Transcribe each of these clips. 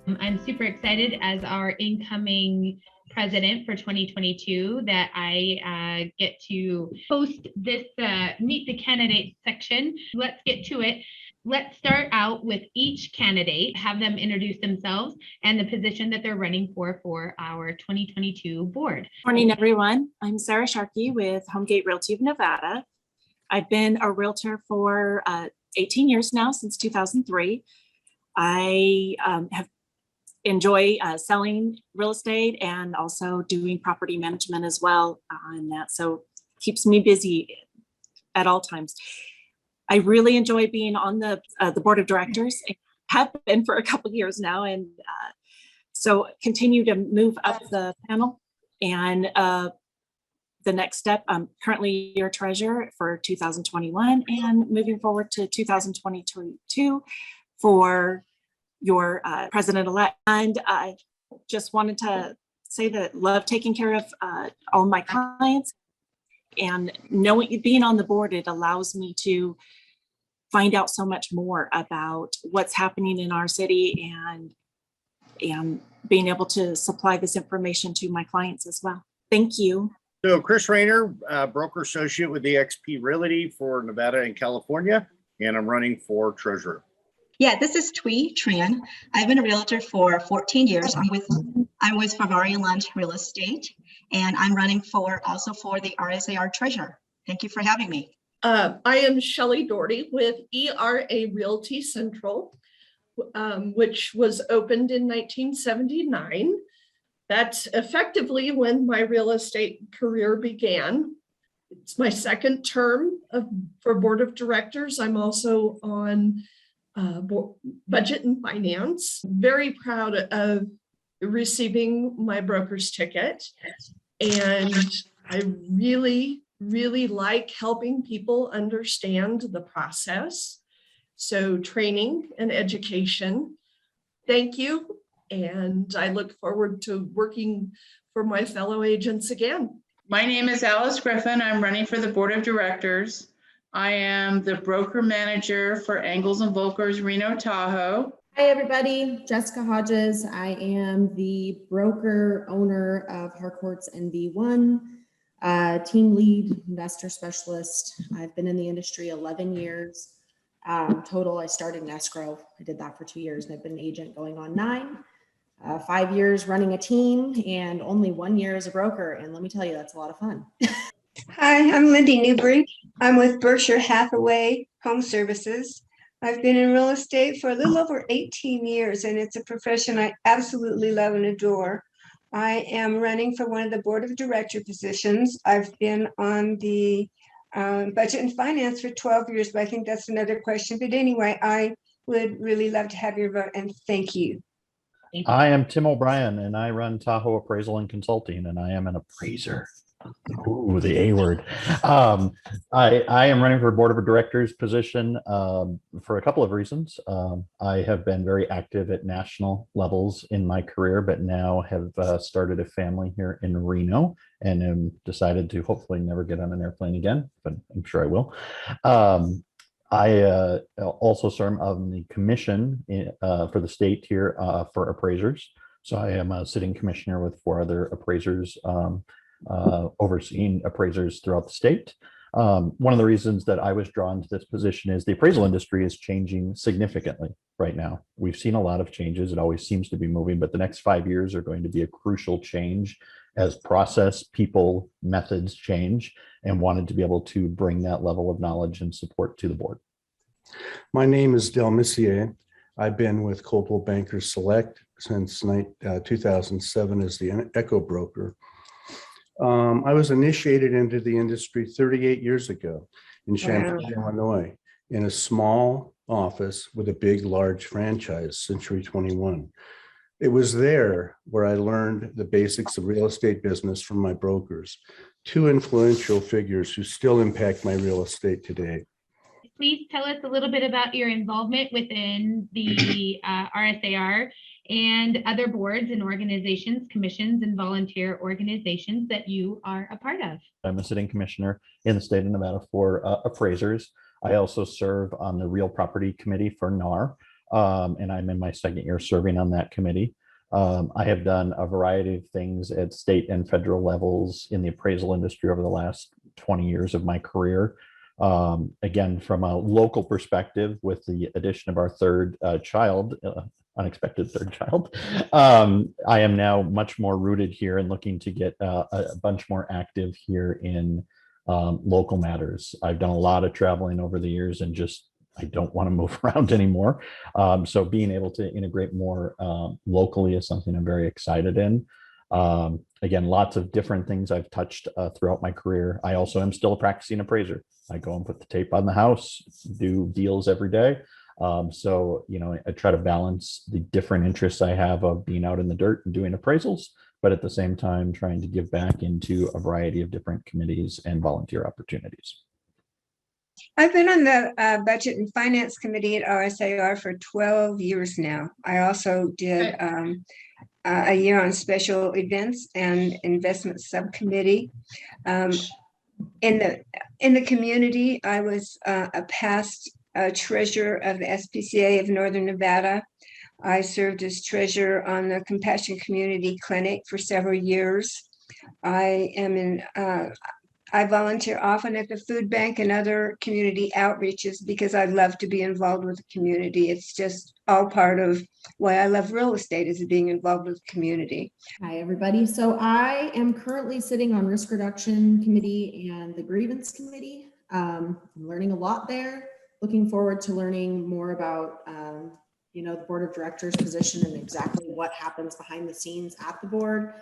I'm super excited as our incoming president for 2022 that I get to host this Meet the Candidates section. Let's get to it. Let's start out with each candidate, have them introduce themselves and the position that they're running for our 2022 board. Morning, everyone. I'm Sarah Sharkey with Homegate Realty of Nevada. I've been a realtor for 18 years now, since 2003. I have enjoy selling real estate and also doing property management as well on that. So keeps me busy at all times. I really enjoy being on the board of directors. I have been for a couple of years now, and so continue to move up the panel. And the next step, I'm currently your treasurer for 2021 and moving forward to 2022 for your president-elect. And I just wanted to say that I love taking care of all my clients, and knowing being on the board, it allows me to find out so much more about what's happening in our city and being able to supply this information to my clients as well. Thank you. So Chris Rayner, broker associate with eXp Realty for Nevada and California, and I'm running for treasurer. Yeah, this is Thuy Tran. I've been a realtor for 14 years. I'm with Favari Lunch Real Estate, and I'm running also for the RSAR treasurer. Thank you for having me. I am Shelley Dougherty with ERA Realty Central, which was opened in 1979. That's effectively when my real estate career began. It's my second term for board of directors. I'm also on budget and finance. Very proud of receiving my broker's ticket. And I really, really like helping people understand the process. So training and education. Thank you. And I look forward to working for my fellow agents again. My name is Alice Griffin. I'm running for the board of directors. I am the broker manager for Angles and Volkers Reno Tahoe. Hi everybody, Jessica Hodges. I am the broker owner of Harcourts NV1, team lead, investor specialist. I've been in the industry 11 years. Total, I started in escrow. I did that for 2 years, and I've been an agent going on 9. 5 years running a team and only 1 year as a broker. And let me tell you, that's a lot of fun. Hi, I'm Lindy Newberry. I'm with Berkshire Hathaway Home Services. I've been in real estate for a little over 18 years, and it's a profession I absolutely love and adore. I am running for one of the board of director positions. I've been on the budget and finance for 12 years, but I think that's another question. But anyway, I would really love to have your vote, and thank you. I am Tim O'Brien, and I run Tahoe Appraisal and Consulting, and I am an appraiser. Ooh, the A word. I am running for a board of directors position for a couple of reasons. I have been very active at national levels in my career, but now have started a family here in Reno and am decided to hopefully never get on an airplane again, but I'm sure I will. I also serve on the commission for the state here for appraisers. So I am a sitting commissioner with 4 other appraisers overseeing appraisers throughout the state. One of the reasons that I was drawn to this position is the appraisal industry is changing significantly right now. We've seen a lot of changes. It always seems to be moving, but the next 5 years are going to be a crucial change as process, people, methods change, and wanted to be able to bring that level of knowledge and support to the board. My name is Missier. I've been with Coldwell Banker Select since 2007 as the Echo broker. I was initiated into the industry 38 years ago in Champaign, Illinois, in a small office with a big, large franchise, Century 21. It was there where I learned the basics of real estate business from my brokers, 2 influential figures who still impact my real estate today. Please tell us a little bit about your involvement within the RSAR and other boards and organizations, commissions, and volunteer organizations that you are a part of. I'm a sitting commissioner in the state of Nevada for appraisers. I also serve on the real property committee for NAR. and I'm in my second year serving on that committee. I have done a variety of things at state and federal levels in the appraisal industry over the last 20 years of my career. Again, from a local perspective, with the addition of our third child, unexpected third child, I am now much more rooted here and looking to get a bunch more active here in local matters. I've done a lot of traveling over the years and just I don't want to move around anymore. So being able to integrate more locally is something I'm very excited in. Again, lots of different things I've touched throughout my career. I also am still a practicing appraiser. I go and put the tape on the house, do deals every day. So, you know, I try to balance the different interests I have of being out in the dirt and doing appraisals, but at the same time, trying to give back into a variety of different committees and volunteer opportunities. I've been on the Budget and Finance Committee at RSAR for 12 years now. I also did a year on special events and investment subcommittee. In the community, I was a past treasurer of the SPCA of Northern Nevada. I served as treasurer on the Compassion Community Clinic for several years. I volunteer often at the food bank and other community outreaches because I love to be involved with the community. It's just all part of why I love real estate, is being involved with the community. Hi, everybody. So I am currently sitting on Risk Reduction Committee and the Grievance Committee. I'm learning a lot there. Looking forward to learning more about, you know, the board of directors position and exactly what happens behind the scenes at the board.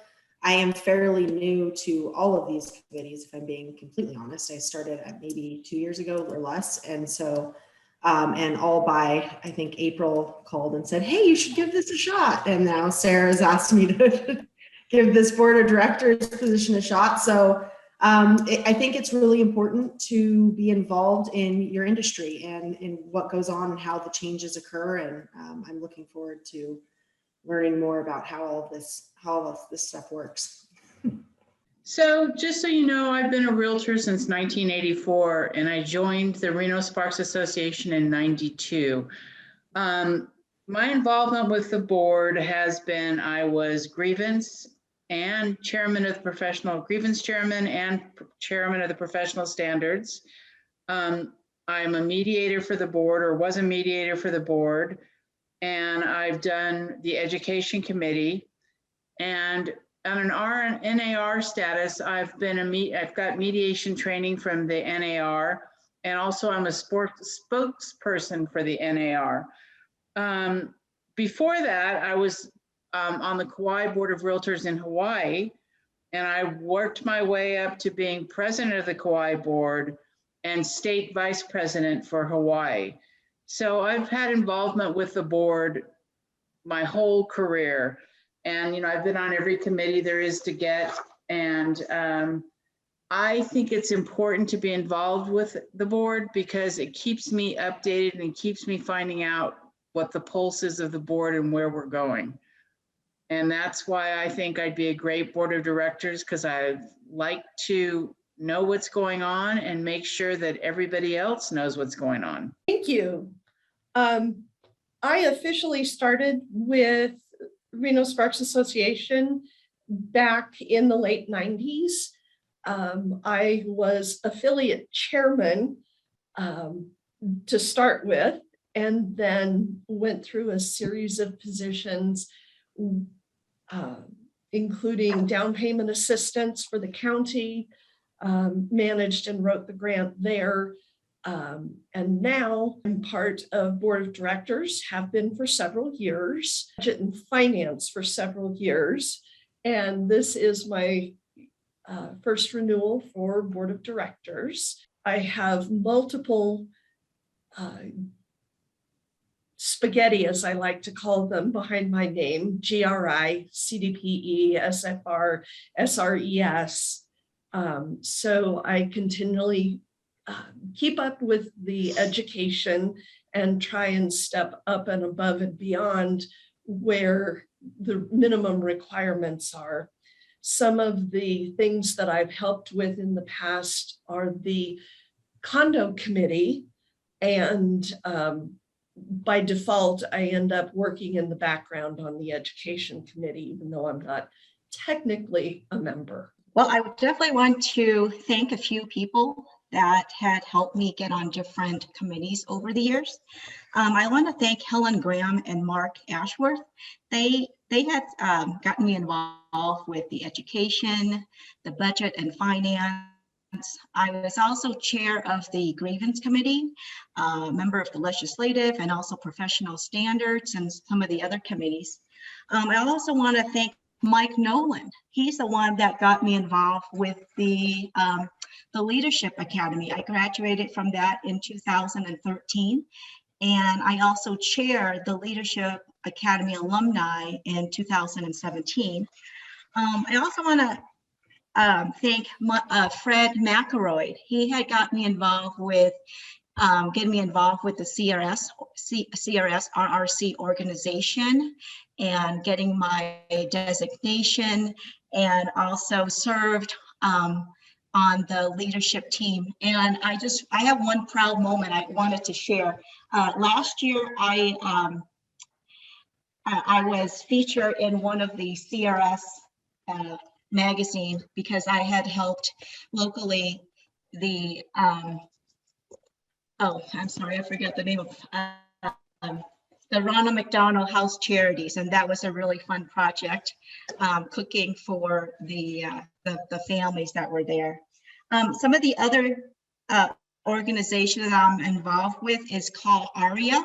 I am fairly new to all of these committees, if I'm being completely honest. I started maybe 2 years ago or less. And so, and all by, I think April called and said, hey, you should give this a shot. And now Sarah has asked me to give this board of directors position a shot. So I think it's really important to be involved in your industry and in what goes on and how the changes occur. And I'm looking forward to learning more about how all of this stuff works. So just so you know, I've been a realtor since 1984, and I joined the Reno Sparks Association in '92. My involvement with the board has been, I was grievance and chairman of the professional grievance chairman and chairman of the professional standards. I'm a mediator for the board, or was a mediator for the board. And I've done the education committee, and on an NAR status, I've got mediation training from the NAR, and also I'm a spokesperson for the NAR. Before that, I was on the Kauai Board of Realtors in Hawaii, and I worked my way up to being president of the Kauai Board and state vice president for Hawaii. So I've had involvement with the board my whole career. And, you know, I've been on every committee there is to get. And I think it's important to be involved with the board because it keeps me updated and keeps me finding out what the pulse is of the board and where we're going. And that's why I think I'd be a great board of directors, because I like to know what's going on and make sure that everybody else knows what's going on. Thank you. I officially started with Reno Sparks Association back in the late 90s. I was affiliate chairman to start with, and then went through a series of positions, including down payment assistance for the county, managed and wrote the grant there. And now I'm part of board of directors, have been for several years, budget and finance for several years. And this is my first renewal for board of directors. I have multiple spaghetti, as I like to call them, behind my name: GRI, CDPE, SFR, SRES. So I continually keep up with the education and try and step up and above and beyond where the minimum requirements are. Some of the things that I've helped with in the past are the condo committee and by default, I end up working in the background on the education committee, even though I'm not technically a member. Well, I would definitely want to thank a few people that had helped me get on different committees over the years. I want to thank Helen Graham and Mark Ashworth. They had gotten me involved with the education, the budget and finance. I was also chair of the grievance committee, member of the legislative and also professional standards and some of the other committees. I also want to thank Mike Nolan. He's the one that got me involved with the Leadership Academy. I graduated from that in 2013, and I also chaired the Leadership Academy alumni in 2017. I also want to thank Fred McElroy. He had got me involved with getting me involved with the CRS RRC organization and getting my designation, and also served on the leadership team. And I have one proud moment I wanted to share. Last year, I was featured in one of the CRS magazine because I had helped locally the oh, I'm sorry, I forget the name of the Ronald McDonald House Charities, and that was a really fun project, cooking for the families that were there. Some of the other organizations that I'm involved with is called ARIA,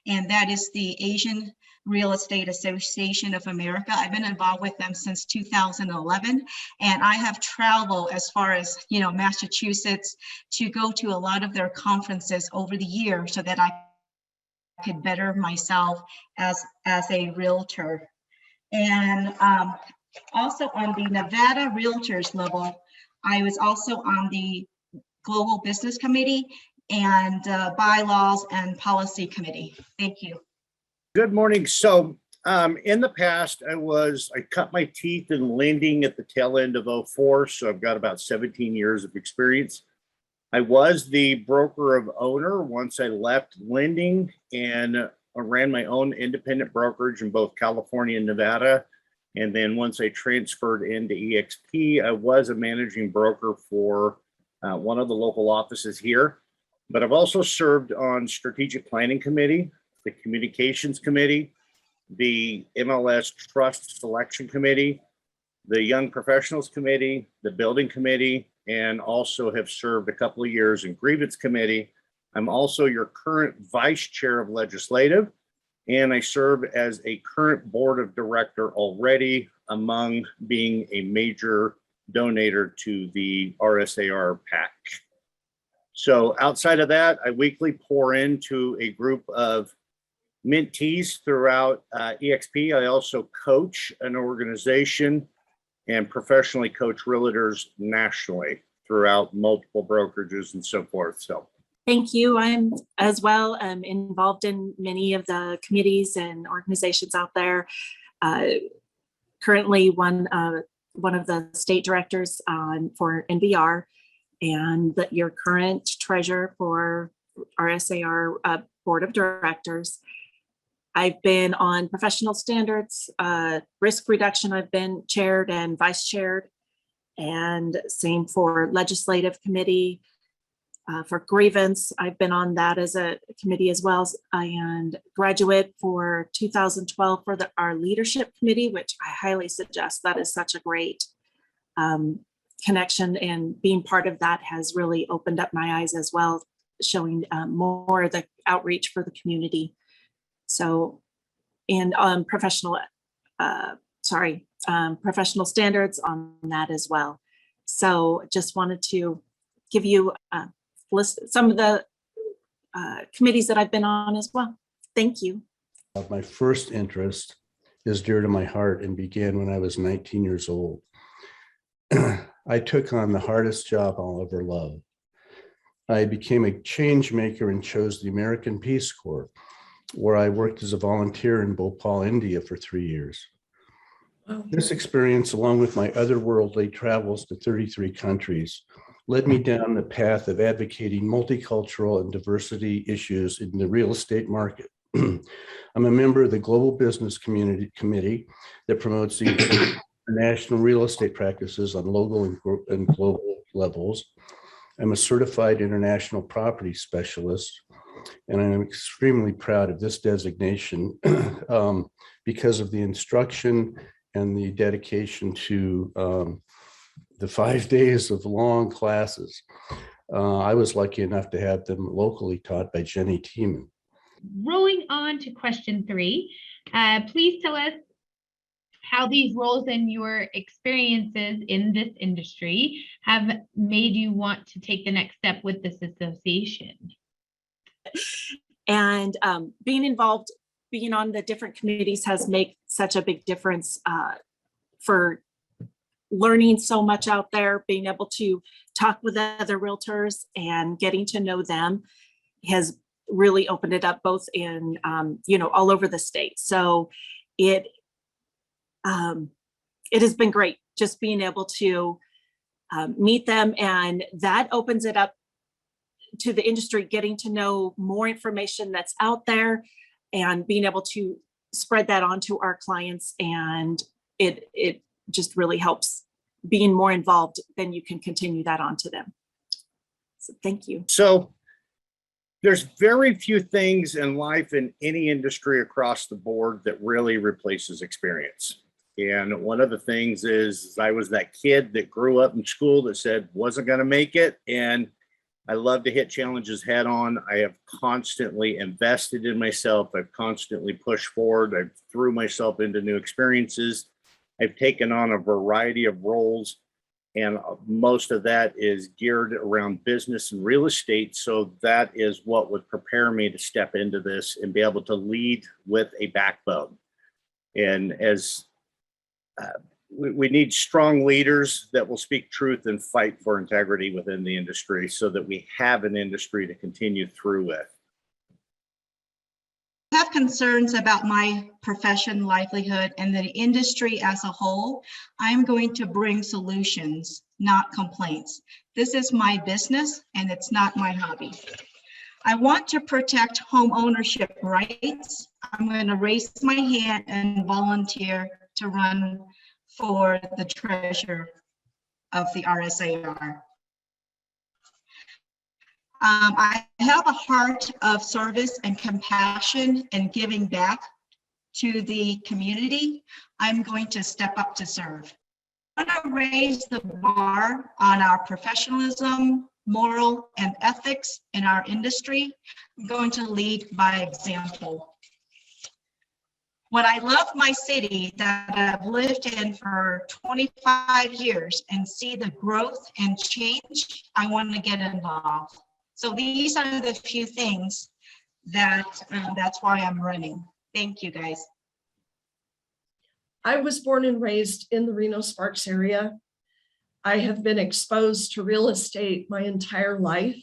and that is the Asian Real Estate Association of America. I've been involved with them since 2011, and I have traveled as far as, Massachusetts to go to a lot of their conferences over the year so that I could better myself as a realtor. And also on the Nevada Realtors level, I was also on the Global Business Committee and Bylaws and Policy Committee. Thank you. Good morning. So in the past, I cut my teeth in lending at the tail end of 04. So I've got about 17 years of experience. I was the broker of owner once I left lending, and I ran my own independent brokerage in both California and Nevada. And then once I transferred into EXP, I was a managing broker for one of the local offices here. But I've also served on strategic planning committee, the communications committee, the MLS trust selection committee, the young professionals committee, the building committee, and also have served a couple of years in grievance committee. I'm also your current vice chair of legislative, and I serve as a current board of director already, among being a major donator to the RSAR PAC. So outside of that, I weekly pour into a group of mentees throughout EXP. I also coach an organization and professionally coach realtors nationally throughout multiple brokerages and so forth. So Thank you. I'm as well involved in many of the committees and organizations out there. Currently one of the state directors for NVR, and your current treasurer for RSAR Board of Directors. I've been on professional standards, risk reduction. I've been chaired and vice chaired, and same for legislative committee. For grievance, I've been on that as a committee as well, and graduate for 2012 for our leadership committee, which I highly suggest. That is such a great connection, and being part of that has really opened up my eyes as well, showing more of the outreach for the community. So, and professional standards on that as well. So just wanted to give you a list some of the committees that I've been on as well. Thank you. My first interest is dear to my heart and began when I was 19 years old. I took on the hardest job I'll ever love. I became a change maker and chose the American Peace Corps, where I worked as a volunteer in Bhopal, India for 3 years. Wow. This experience, along with my otherworldly travels to 33 countries, led me down the path of advocating multicultural and diversity issues in the real estate market. I'm a member of the Global Business Community Committee that promotes the national real estate practices on local and global levels. I'm a certified international property specialist, and I'm extremely proud of this designation because of the instruction and the dedication to the 5 days of long classes. I was lucky enough to have them locally taught by Jenny Tiemann. Rolling on to question 3, please tell us how these roles and your experiences in this industry have made you want to take the next step with this association. And being involved, being on the different committees has made such a big difference for learning so much out there. Being able to talk with other realtors and getting to know them has really opened it up, both in all over the state. So it has been great just being able to meet them, and that opens it up to the industry, getting to know more information that's out there and being able to spread that on to our clients. And it just really helps being more involved. Then you can continue that on to them. So thank you. So there's very few things in life in any industry across the board that really replaces experience. And one of the things is I was that kid that grew up in school that said wasn't going to make it. And I love to hit challenges head on. I have constantly invested in myself. I've constantly pushed forward. I've threw myself into new experiences. I've taken on a variety of roles, and most of that is geared around business and real estate. So that is what would prepare me to step into this and be able to lead with a backbone. And as we need strong leaders that will speak truth and fight for integrity within the industry so that we have an industry to continue through with. I have concerns about my profession, livelihood, and the industry as a whole. I'm going to bring solutions, not complaints. This is my business and it's not my hobby. I want to protect home ownership rights. I'm going to raise my hand and volunteer to run for the treasurer of the RSAR. I have a heart of service and compassion and giving back to the community. I'm going to step up to serve. I want to raise the bar on our professionalism, moral, and ethics in our industry. I'm going to lead by example. When I love my city that I've lived in for 25 years and see the growth and change, I want to get involved. So these are the few things that's why I'm running. Thank you, guys. I was born and raised in the Reno-Sparks area. I have been exposed to real estate my entire life.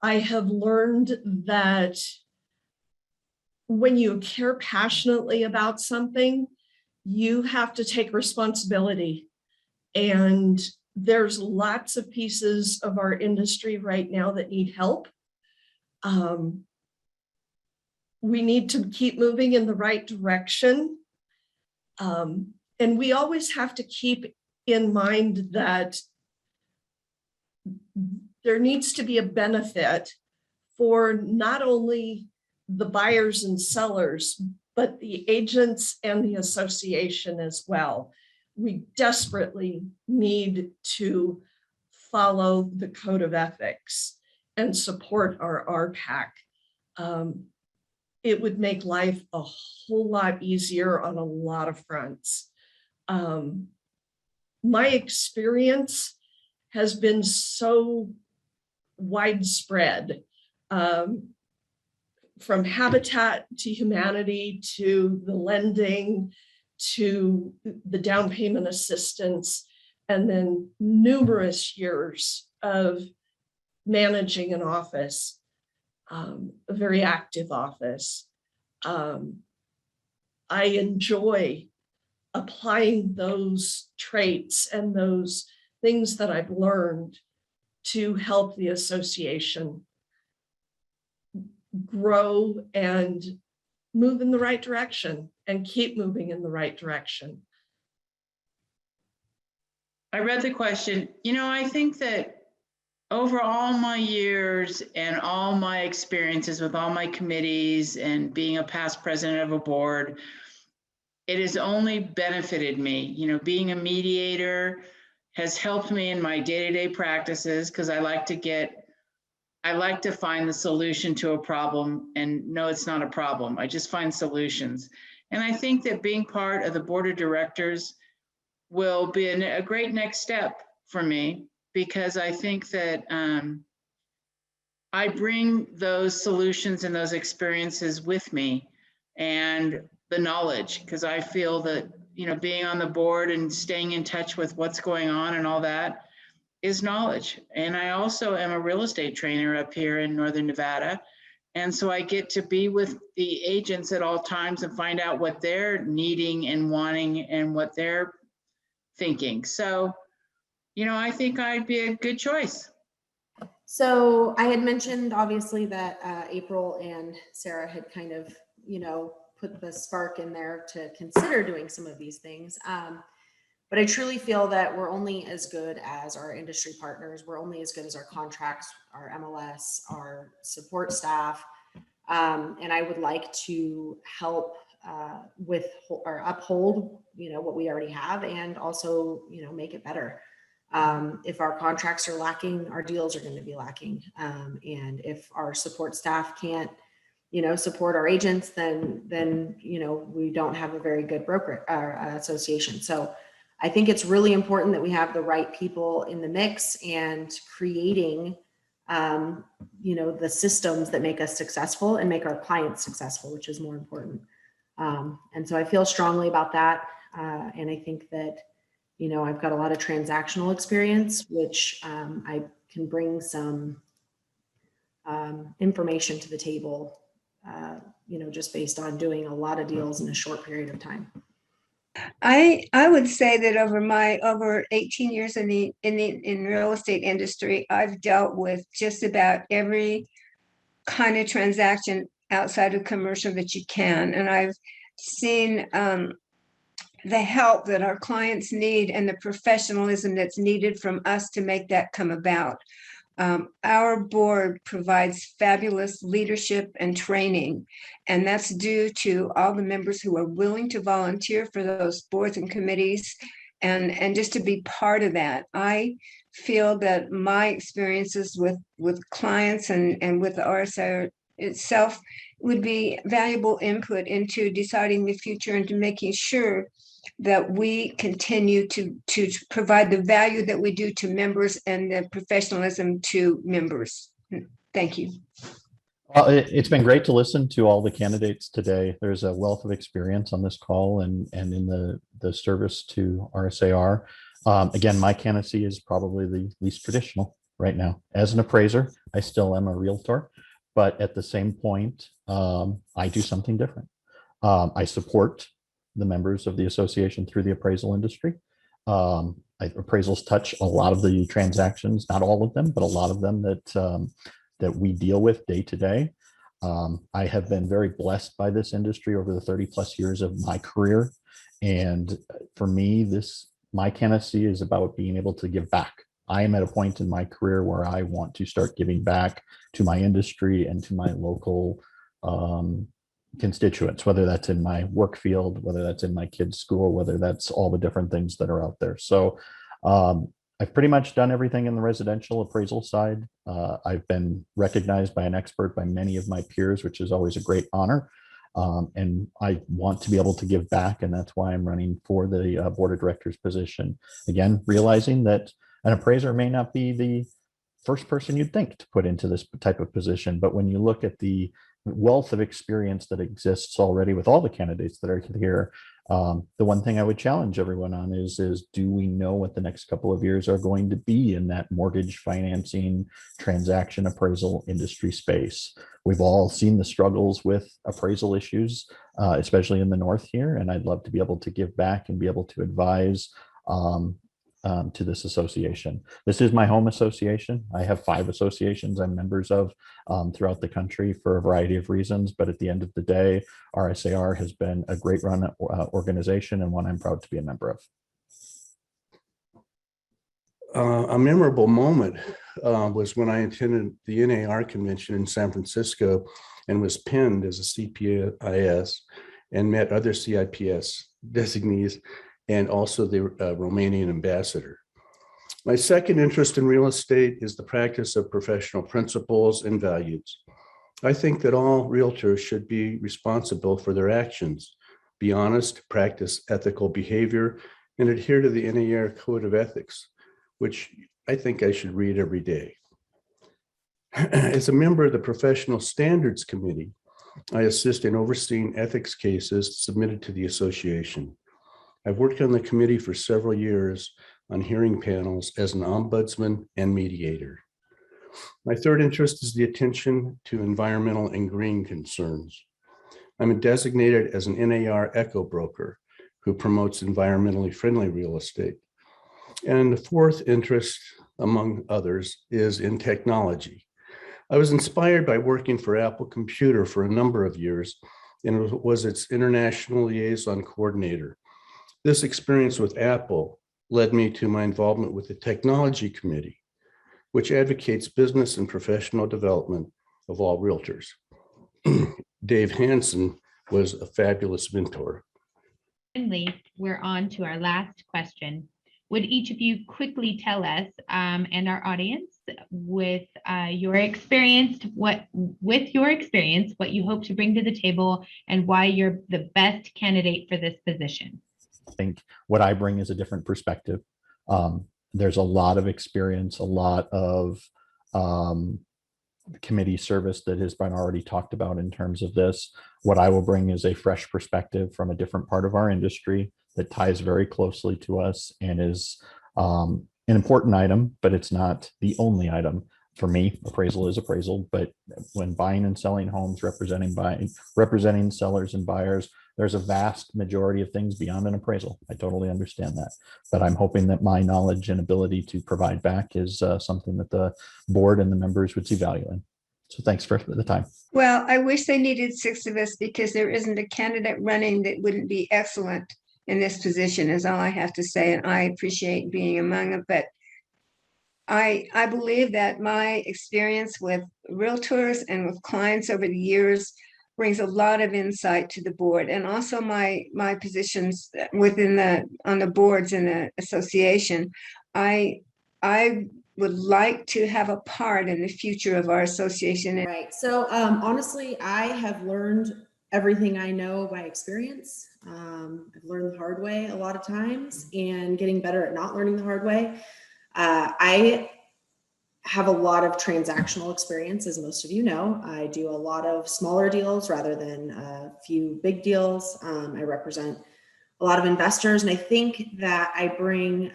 I have learned that when you care passionately about something, you have to take responsibility. And there's lots of pieces of our industry right now that need help. We need to keep moving in the right direction. And we always have to keep in mind that there needs to be a benefit for not only the buyers and sellers, but the agents and the association as well. We desperately need to follow the code of ethics and support our RPAC. It would make life a whole lot easier on a lot of fronts. My experience has been so widespread, from Habitat to Humanity to the lending to the down payment assistance, and then numerous years of managing an office, a very active office. I enjoy applying those traits and those things that I've learned to help the association grow and move in the right direction and keep moving in the right direction. I read the question. I think that over all my years and all my experiences with all my committees and being a past president of a board, it has only benefited me. Being a mediator has helped me in my day-to-day practices because I like to find the solution to a problem, and no, it's not a problem. I just find solutions. And I think that being part of the board of directors will be a great next step for me, because I think that I bring those solutions and those experiences with me and the knowledge, because I feel that, being on the board and staying in touch with what's going on and all that is knowledge. And I also am a real estate trainer up here in Northern Nevada. And so I get to be with the agents at all times and find out what they're needing and wanting and what they're thinking. So, I think I'd be a good choice. So I had mentioned obviously that April and Sarah had kind of, put the spark in there to consider doing some of these things. But I truly feel that we're only as good as our industry partners. We're only as good as our contracts, our MLS, our support staff. And I would like to help with or uphold, what we already have, and also, make it better. If our contracts are lacking, our deals are going to be lacking. And if our support staff can't, support our agents, then, we don't have a very good broker association. So I think it's really important that we have the right people in the mix and creating, the systems that make us successful and make our clients successful, which is more important. And so I feel strongly about that. And I think that, I've got a lot of transactional experience, which I can bring some information to the table, just based on doing a lot of deals in a short period of time. I would say that over 18 years in real estate industry, I've dealt with just about every kind of transaction outside of commercial that you can, and I've seen the help that our clients need and the professionalism that's needed from us to make that come about. Our board provides fabulous leadership and training, and that's due to all the members who are willing to volunteer for those boards and committees, and just to be part of that. I feel that my experiences with clients and with the RSAR itself would be valuable input into deciding the future and to making sure that we continue to provide the value that we do to members and the professionalism to members. Thank you. Well, it's been great to listen to all the candidates today. There's a wealth of experience on this call and in the service to RSAR. Again, my candidacy is probably the least traditional right now. As an appraiser, I still am a realtor, but at the same point, I do something different. I support the members of the association through the appraisal industry. Appraisals touch a lot of the transactions, not all of them, but a lot of them that we deal with day to day. I have been very blessed by this industry over the 30 plus years of my career. And for me, my candidacy is about being able to give back. I am at a point in my career where I want to start giving back to my industry and to my local constituents, whether that's in my work field, whether that's in my kids' school, whether that's all the different things that are out there. So I've pretty much done everything in the residential appraisal side. I've been recognized by an expert by many of my peers, which is always a great honor. And I want to be able to give back, and that's why I'm running for the board of directors position. Again, realizing that an appraiser may not be the first person you'd think to put into this type of position, but when you look at the wealth of experience that exists already with all the candidates that are here, the one thing I would challenge everyone on is do we know what the next couple of years are going to be in that mortgage financing transaction appraisal industry space? We've all seen the struggles with appraisal issues, especially in the north here, and I'd love to be able to give back and be able to advise to this association. This is my home association. I have 5 associations I'm members of throughout the country for a variety of reasons. But at the end of the day, RSAR has been a great run organization and one I'm proud to be a member of. A memorable moment was when I attended the NAR convention in San Francisco and was pinned as a CPIS and met other CIPS designees and also the Romanian ambassador. My second interest in real estate is the practice of professional principles and values. I think that all realtors should be responsible for their actions, be honest, practice ethical behavior, and adhere to the NAR Code of Ethics, which I think I should read every day. As a member of the Professional Standards Committee, I assist in overseeing ethics cases submitted to the association. I've worked on the committee for several years on hearing panels as an ombudsman and mediator. My third interest is the attention to environmental and green concerns. I'm designated as an NAR eco broker who promotes environmentally friendly real estate. And the fourth interest, among others, is in technology. I was inspired by working for Apple Computer for a number of years and was its international liaison coordinator. This experience with Apple led me to my involvement with the Technology Committee, which advocates business and professional development of all realtors. Dave Hansen was a fabulous mentor. Finally, we're on to our last question. Would each of you quickly tell us and our audience with your experience, what you hope to bring to the table and why you're the best candidate for this position? I think what I bring is a different perspective. There's a lot of experience, a lot of committee service that has been already talked about in terms of this. What I will bring is a fresh perspective from a different part of our industry that ties very closely to us and is an important item, but it's not the only item. For me, appraisal is appraisal, but when buying and selling homes, representing sellers and buyers, there's a vast majority of things beyond an appraisal. I totally understand that, but I'm hoping that my knowledge and ability to provide back is something that the board and the members would see value in. So thanks for the time. Well, I wish they needed 6 of us because there isn't a candidate running that wouldn't be excellent in this position is all I have to say. And I appreciate being among them, but I believe that my experience with realtors and with clients over the years brings a lot of insight to the board, and also my positions on the boards in the association. I would like to have a part in the future of our association. Right. So honestly, I have learned everything I know by experience. I've learned the hard way a lot of times and getting better at not learning the hard way. I have a lot of transactional experience, as most of you know. I do a lot of smaller deals rather than a few big deals. I represent a lot of investors, and I think that I bring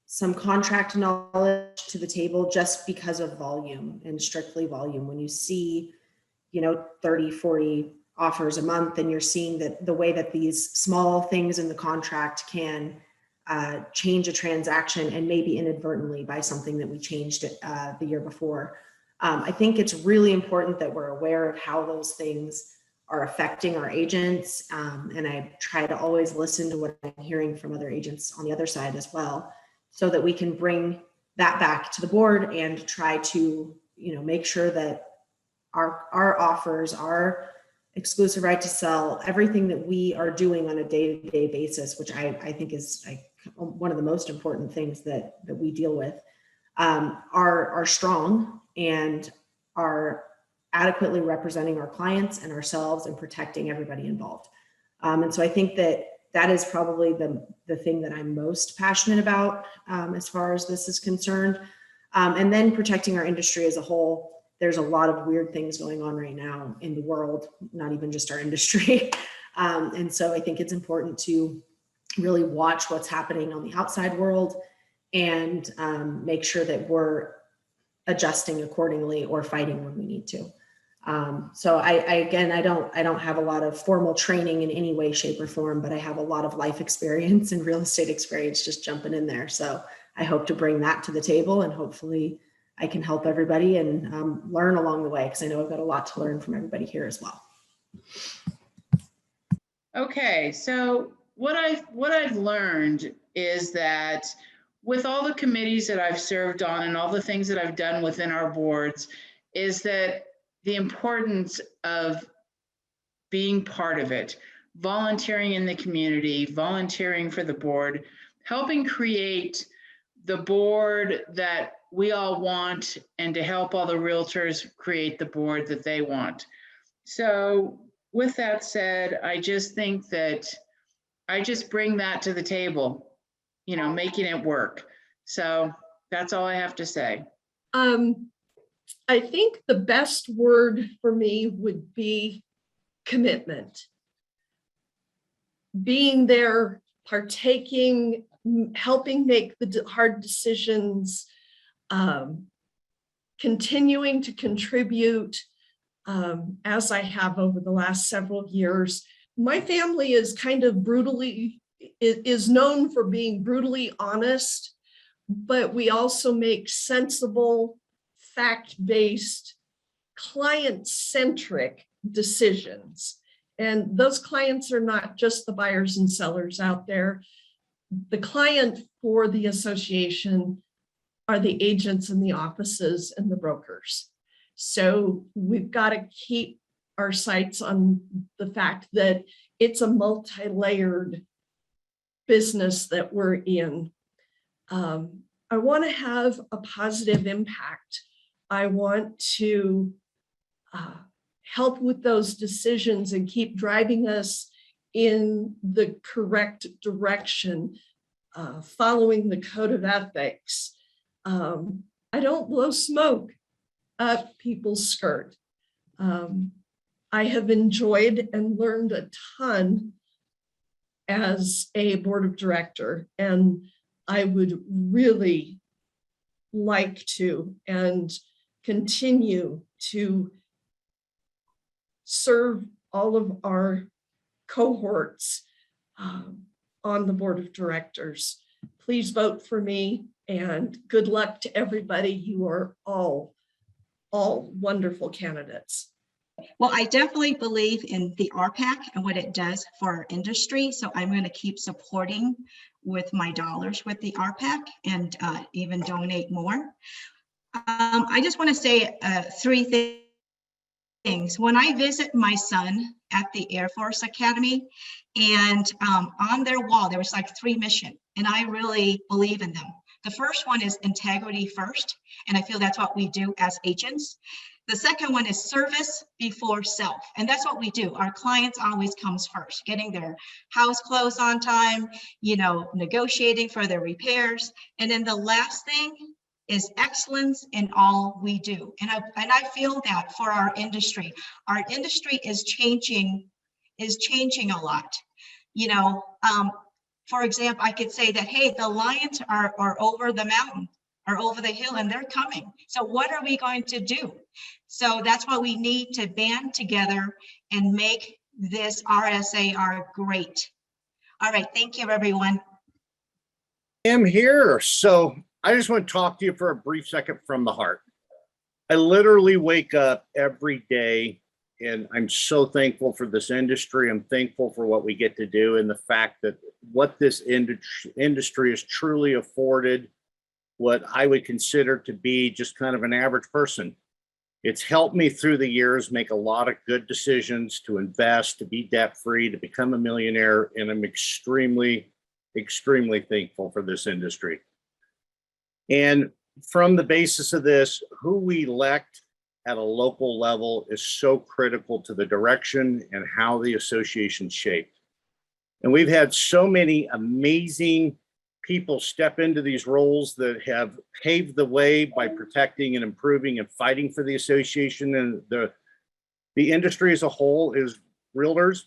some contract knowledge to the table just because of volume and strictly volume. When you see, 30, 40 offers a month, and you're seeing that the way that these small things in the contract can change a transaction, and maybe inadvertently by something that we changed the year before. I think it's really important that we're aware of how those things are affecting our agents. And I try to always listen to what I'm hearing from other agents on the other side as well, so that we can bring that back to the board and try to, make sure that our offers, our exclusive right to sell, everything that we are doing on a day-to-day basis, which I think is one of the most important things that we deal with, are strong and are adequately representing our clients and ourselves and protecting everybody involved. And so I think that is probably the thing that I'm most passionate about as far as this is concerned. And then protecting our industry as a whole. There's a lot of weird things going on right now in the world, not even just our industry. And so I think it's important to really watch what's happening on the outside world and make sure that we're adjusting accordingly or fighting when we need to. So again, I don't have a lot of formal training in any way, shape, or form, but I have a lot of life experience and real estate experience just jumping in there. So I hope to bring that to the table, and hopefully I can help everybody and learn along the way, because I know I've got a lot to learn from everybody here as well. Okay, so what I've learned is that with all the committees that I've served on and all the things that I've done within our boards, is that the importance of being part of it, volunteering in the community, volunteering for the board, helping create the board that we all want, and to help all the realtors create the board that they want. So with that said, I just think that I just bring that to the table, you know, making it work. So that's all I have to say. I think the best word for me would be commitment. Being there, partaking, helping make the hard decisions, continuing to contribute, as I have over the last several years. My family is kind of is known for being brutally honest, but we also make sensible, fact-based, client-centric decisions. And those clients are not just the buyers and sellers out there. The client for the association are the agents in the offices and the brokers. So we've got to keep our sights on the fact that it's a multi-layered business that we're in. I want to have a positive impact. I want to help with those decisions and keep driving us in the correct direction, following the code of ethics. I don't blow smoke up people's skirt. I have enjoyed and learned a ton as a board of director, and I would really like to and continue to serve all of our cohorts on the board of directors. Please vote for me, and good luck to everybody. You are all wonderful candidates. Well, I definitely believe in the RPAC and what it does for our industry. So I'm going to keep supporting with my dollars with the RPAC, and even donate more. I just want to say 3 things. When I visit my son at the Air Force Academy, and on their wall, there was like 3 missions, and I really believe in them. The first one is integrity first, and I feel that's what we do as agents. The second one is service before self, and that's what we do. Our clients always comes first, getting their house closed on time, negotiating for their repairs. And then the last thing is excellence in all we do. And I feel that for our industry is changing a lot. For example, I could say that, hey, the lions are over the mountain, are over the hill, and they're coming. So what are we going to do? So that's why we need to band together and make this RSAR great. All right, thank you, everyone. I'm here. So I just want to talk to you for a brief second from the heart. I literally wake up every day, and I'm so thankful for this industry. I'm thankful for what we get to do, and the fact that what this industry is truly afforded what I would consider to be just kind of an average person. It's helped me through the years make a lot of good decisions to invest, to be debt-free, to become a millionaire, and I'm extremely, extremely thankful for this industry. And from the basis of this, who we elect at a local level is so critical to the direction and how the association's shaped. And we've had so many amazing people step into these roles that have paved the way by protecting and improving and fighting for the association and the industry as a whole is realtors.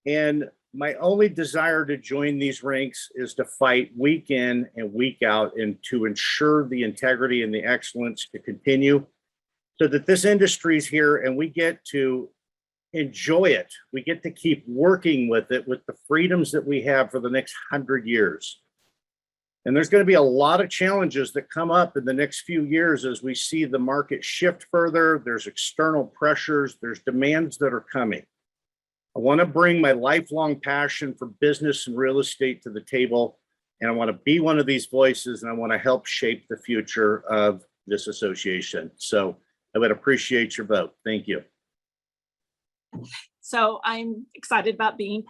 And my only desire to join these ranks is to fight week in and week out and to ensure the integrity and the excellence to continue. so that this industry's here and we get to enjoy it. We get to keep working with it with the freedoms that we have for the next 100 years. And there's going to be a lot of challenges that come up in the next few years as we see the market shift further. There's external pressures, there's demands that are coming. I want to bring my lifelong passion for business and real estate to the table. And I want to be one of these voices, and I want to help shape the future of this association. So I would appreciate your vote. Thank you. So I'm excited about being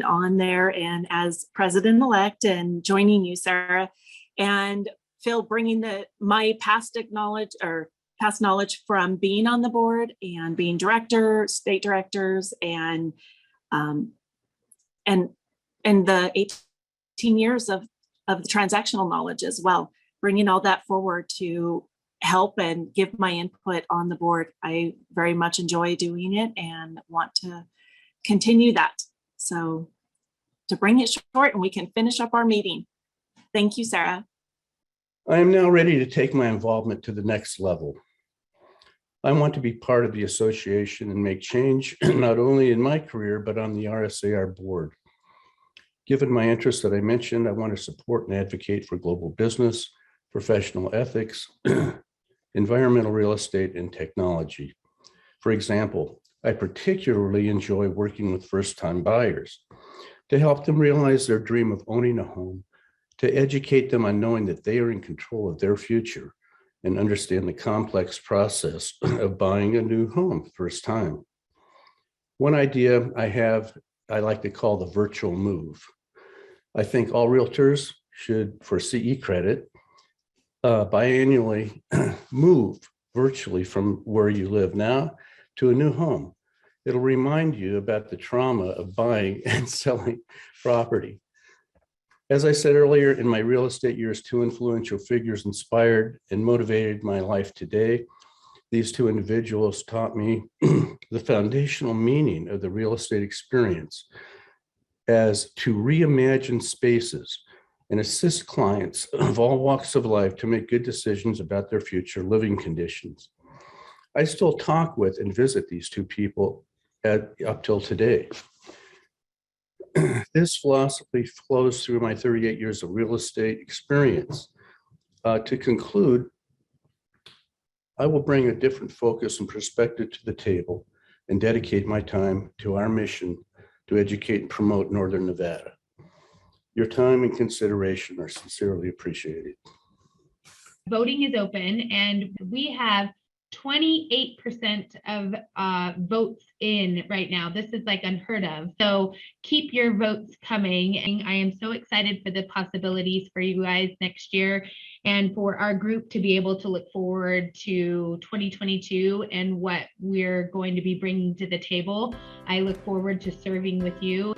on there and as president-elect and joining you, Sarah, and Phil, bringing my past knowledge from being on the board and being director, state directors, and the 18 years of the transactional knowledge as well, bringing all that forward to help and give my input on the board. I very much enjoy doing it and want to continue that. So to bring it short and we can finish up our meeting. Thank you, Sarah. I am now ready to take my involvement to the next level. I want to be part of the association and make change, not only in my career, but on the RSAR board. Given my interests that I mentioned, I want to support and advocate for global business, professional ethics, environmental real estate, and technology. For example, I particularly enjoy working with first-time buyers to help them realize their dream of owning a home, to educate them on knowing that they are in control of their future and understand the complex process of buying a new home first time. One idea I like to call the virtual move. I think all realtors should, for CE credit, biannually move virtually from where you live now to a new home. It'll remind you about the trauma of buying and selling property. As I said earlier, in my real estate years, two influential figures inspired and motivated my life today. These two individuals taught me the foundational meaning of the real estate experience as to reimagine spaces and assist clients of all walks of life to make good decisions about their future living conditions. I still talk with and visit these two people up till today. This philosophy flows through my 38 years of real estate experience. To conclude, I will bring a different focus and perspective to the table and dedicate my time to our mission to educate and promote Northern Nevada. Your time and consideration are sincerely appreciated. Voting is open and we have 28% of votes in right now. This is like unheard of. So keep your votes coming. And I am so excited for the possibilities for you guys next year and for our group to be able to look forward to 2022 and what we're going to be bringing to the table. I look forward to serving with you.